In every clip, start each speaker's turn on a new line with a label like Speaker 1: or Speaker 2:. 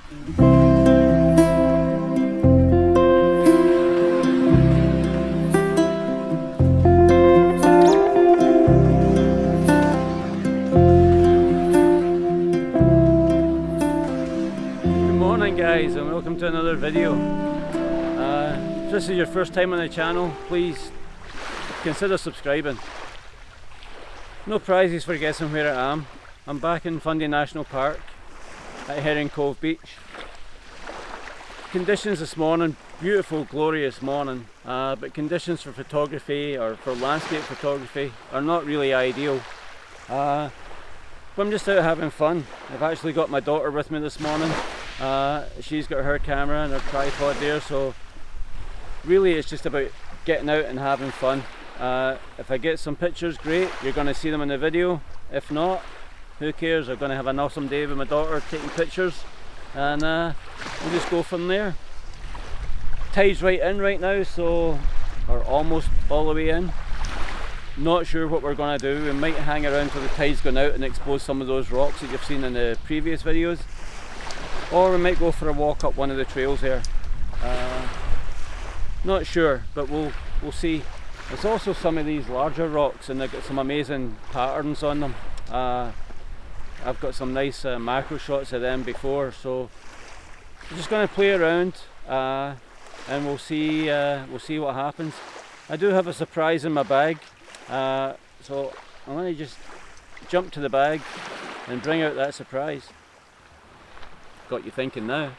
Speaker 1: Guys, and welcome to another video. If this is your first time on the channel, please consider subscribing. No prizes for guessing where I am. I'm back in Fundy National Park at Herring Cove Beach. Conditions this morning, beautiful glorious morning, but conditions for photography or for landscape photography are not really ideal. But I'm just out having fun. I've actually got my daughter with me this morning. She's got her camera and her tripod there, so really it's just about getting out and having fun. If I get some pictures, great, you're going to see them in the video. If not, who cares, I'm going to have an awesome day with my daughter taking pictures, and we'll just go from there. Tide's right in right now, so or almost all the way in. Not sure what we're going to do. We might hang around till the tide's gone out and expose some of those rocks that you've seen in the previous videos. Or we might go for a walk up one of the trails here. Not sure, but we'll see. There's also some of these larger rocks and they've got some amazing patterns on them. I've got some nice macro shots of them before, so I'm just going to play around and we'll see what happens. I do have a surprise in my bag, so I'm going to just jump to the bag and bring out that surprise. Got you thinking now.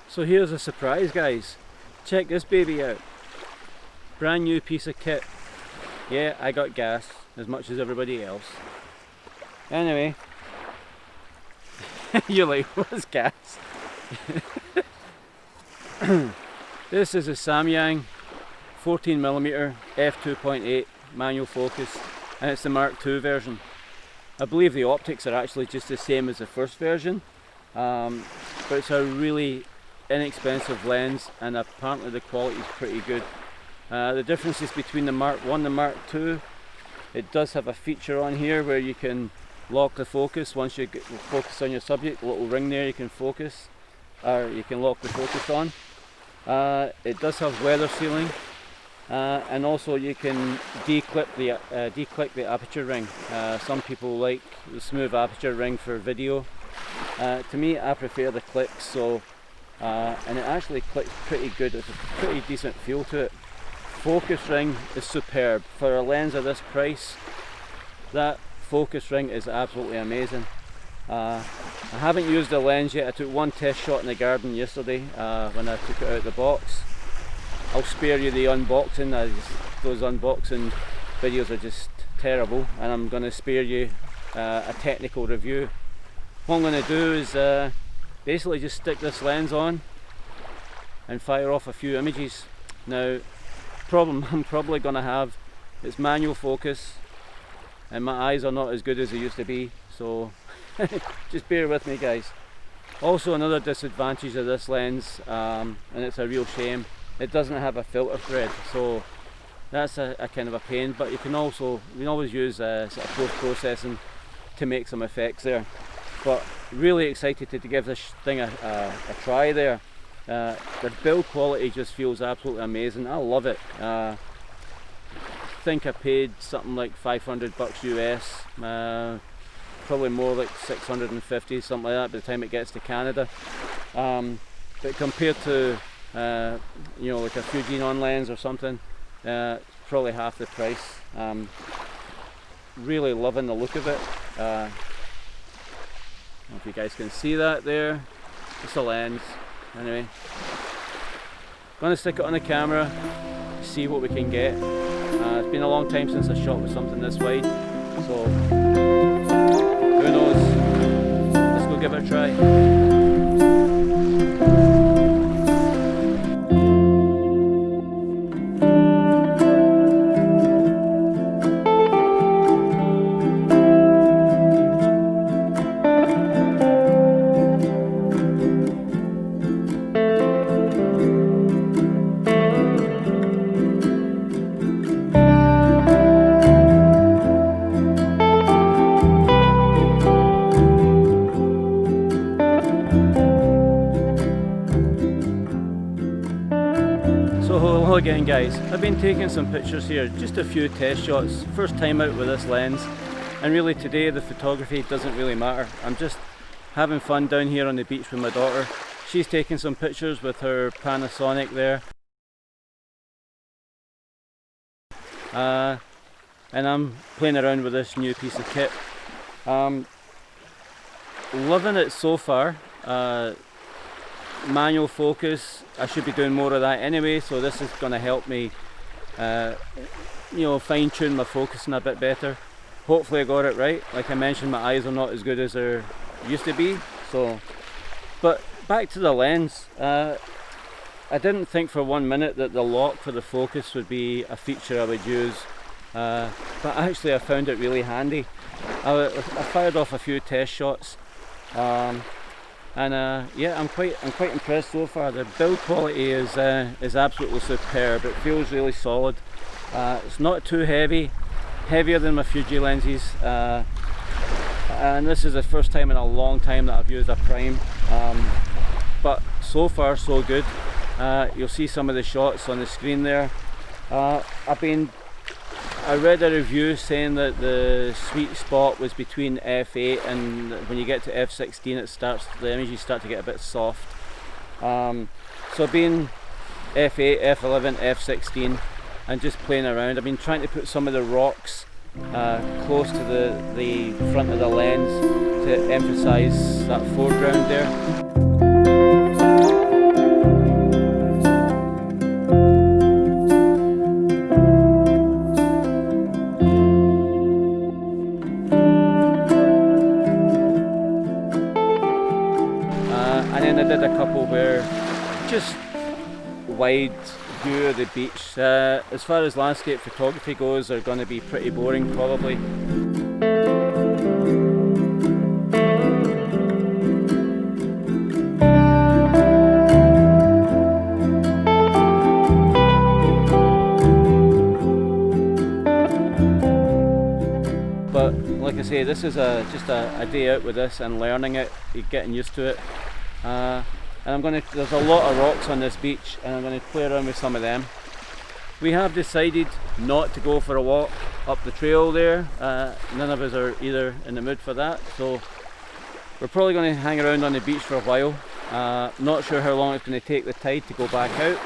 Speaker 1: So here's a surprise, guys. Check this baby out. Brand new piece of kit. Yeah, I got gas as much as everybody else. Anyway, you're like, what's gas? This is a Samyang 14mm f2.8 manual focus, and it's the Mark II version. I believe the optics are actually just the same as the first version, but it's a really inexpensive lens and apparently the quality is pretty good. The differences between the Mark I and the Mark II, it does have a feature on here where you can lock the focus. Once you get focus on your subject, a little ring there you can focus, or you can lock the focus on. It does have weather sealing. And also you can declip the aperture ring. Some people like the smooth aperture ring for video. To me, I prefer the clicks, so and it actually clicks pretty good. It's a pretty decent feel to it. Focus ring is superb. For a lens of this price, that focus ring is absolutely amazing. I haven't used the lens yet. I took one test shot in the garden yesterday when I took it out of the box. I'll spare you the unboxing. Those unboxing videos are just terrible, and I'm going to spare you a technical review. What I'm going to do is basically just stick this lens on and fire off a few images. Now, problem I'm probably going to have, it's manual focus and my eyes are not as good as they used to be, so just bear with me, guys. Also, another disadvantage of this lens, and it's a real shame, it doesn't have a filter thread, so that's a kind of a pain, but you can always use sort of post-processing to make some effects there. But really excited to give this thing a try there. The build quality just feels absolutely amazing. I love it. I think I paid something like $500 US, probably more like 650, something like that by the time it gets to Canada. But compared to you know, like a Fujifilm lens or something, probably half the price. Really loving the look of it. I don't know if you guys can see that there. It's a lens. Anyway, going to stick it on the camera, see what we can get. It's been a long time since I shot with something this wide, so who knows? Let's go give it a try. again guys, I've been taking some pictures here, just a few test shots, first time out with this lens, and really today the photography doesn't really matter. I'm just having fun down here on the beach with my daughter. She's taking some pictures with her Panasonic there, and I'm playing around with this new piece of kit. Loving it so far. Manual focus, I should be doing more of that anyway, so this is going to help me fine tune my focusing a bit better. Hopefully I got it right. Like I mentioned, my eyes are not as good as they used to be. So, but back to the lens, I didn't think for 1 minute that the lock for the focus would be a feature I would use, but actually I found it really handy. I fired off a few test shots, and yeah, I'm quite impressed so far. The build quality is absolutely superb. It feels really solid. It's not too heavy, heavier than my Fuji lenses, and this is the first time in a long time that I've used a prime, but so far so good. You'll see some of the shots on the screen there. I read a review saying that the sweet spot was between f8 and when you get to f16 the images start to get a bit soft. So being f8, f11, f16 and just playing around, I've been trying to put some of the rocks close to the front of the lens to emphasize that foreground there. And then I did a couple where just wide view of the beach. As far as landscape photography goes, they're going to be pretty boring probably. But like I say, this is just a day out with this and learning it, getting used to it. And there's a lot of rocks on this beach and I'm going to play around with some of them. We have decided not to go for a walk up the trail there. None of us are either in the mood for that, so we're probably going to hang around on the beach for a while. Not sure how long it's going to take the tide to go back out,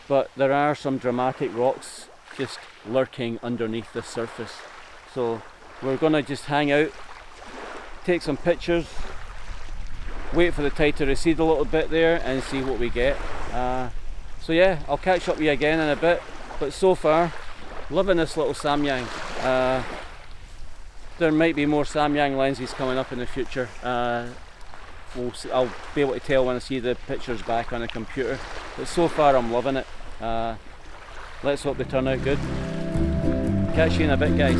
Speaker 1: but there are some dramatic rocks just lurking underneath the surface. So we're going to just hang out, take some pictures, wait for the tide to recede a little bit there and see what we get. So yeah, I'll catch up with you again in a bit, but so far loving this little Samyang. There might be more Samyang lenses coming up in the future. I'll be able to tell when I see the pictures back on the computer, but so far I'm loving it. Let's hope they turn out good. Catch you in a bit guys.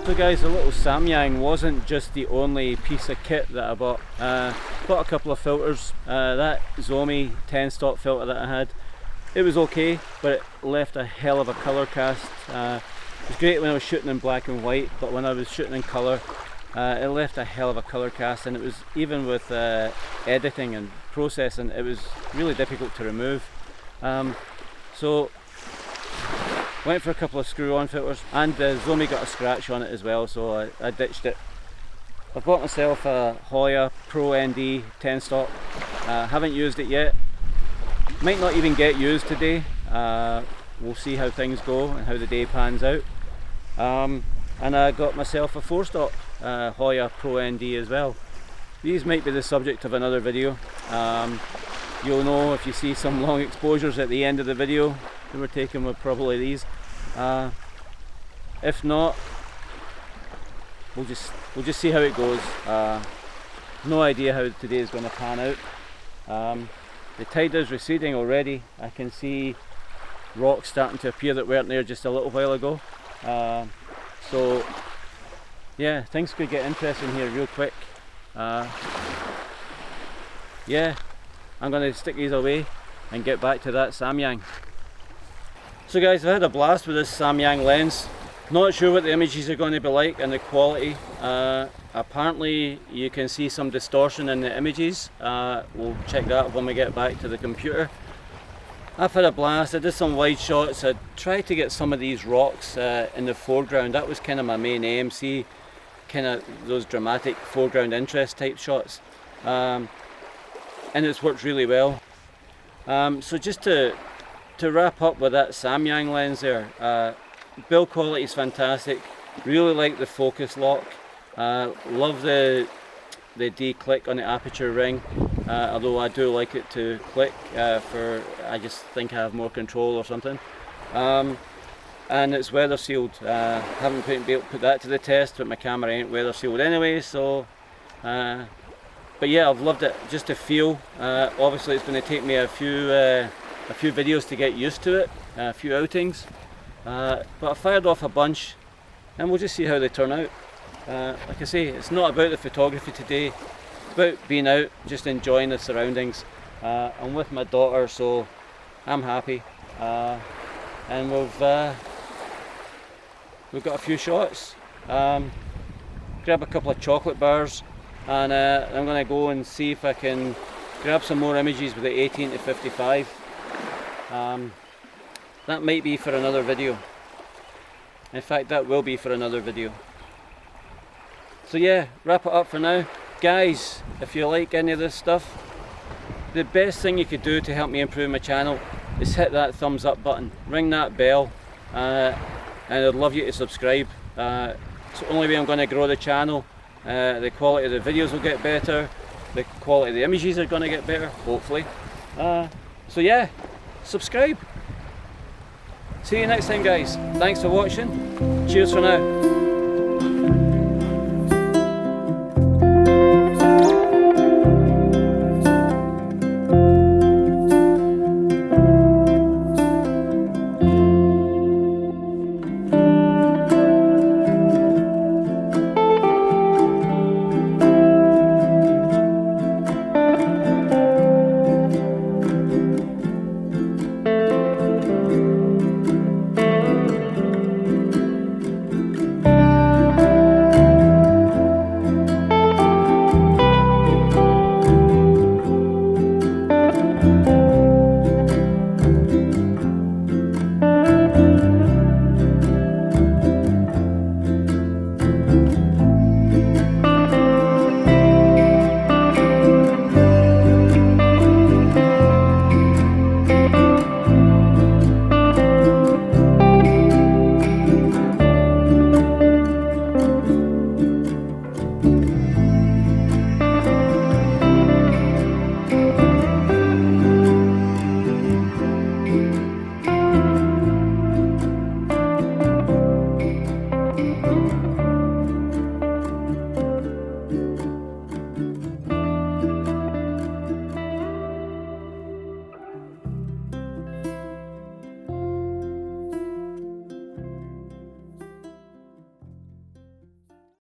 Speaker 1: So guys, the little Samyang wasn't just the only piece of kit that I bought. Bought a couple of filters. That Zomi 10 stop filter that I had, it was okay, but it left a hell of a colour cast. It was great when I was shooting in black and white, but when I was shooting in colour, it left a hell of a colour cast, and it was, even with editing and processing, it was really difficult to remove. So went for a couple of screw-on filters, and Zomi got a scratch on it as well, so I ditched it. I've bought myself a Hoya Pro ND 10 stop. Haven't used it yet. Might not even get used today. We'll see how things go and how the day pans out. And I got myself a 4 stop Hoya Pro ND as well. These might be the subject of another video. You'll know if you see some long exposures at the end of the video. that we're taking were probably these. If not, we'll just see how it goes. No idea how today is going to pan out. The tide is receding already. I can see rocks starting to appear that weren't there just a little while ago. So yeah, things could get interesting here real quick. Yeah, I'm going to stick these away and get back to that Samyang. So guys, I've had a blast with this Samyang lens. Not sure what the images are going to be like and the quality. Apparently you can see some distortion in the images. We'll check that when we get back to the computer. I've had a blast. I did some wide shots. I tried to get some of these rocks in the foreground. That was kind of my main aim. See, kind of those dramatic foreground interest type shots. And it's worked really well. So just to wrap up with that Samyang lens there, build quality is fantastic. Really like the focus lock. Love the D-click on the aperture ring, although I do like it to click I just think I have more control or something. And it's weather sealed. Haven't been able to put that to the test, but my camera ain't weather sealed anyway, so but yeah, I've loved it just to feel. Obviously it's going to take me a few videos to get used to it, a few outings, but I fired off a bunch and we'll just see how they turn out. Like I say, it's not about the photography today, it's about being out, just enjoying the surroundings. I'm with my daughter, so I'm happy, and we've got a few shots. Grab a couple of chocolate bars, and I'm going to go and see if I can grab some more images with the 18 to 55. That might be for another video. In fact, that will be for another video. So yeah, wrap it up for now. Guys, if you like any of this stuff, the best thing you could do to help me improve my channel is hit that thumbs up button, ring that bell, and I'd love you to subscribe. It's the only way I'm going to grow the channel. The quality of the videos will get better, the quality of the images are going to get better, hopefully. So yeah, subscribe. See you next time guys. Thanks for watching. Cheers for now.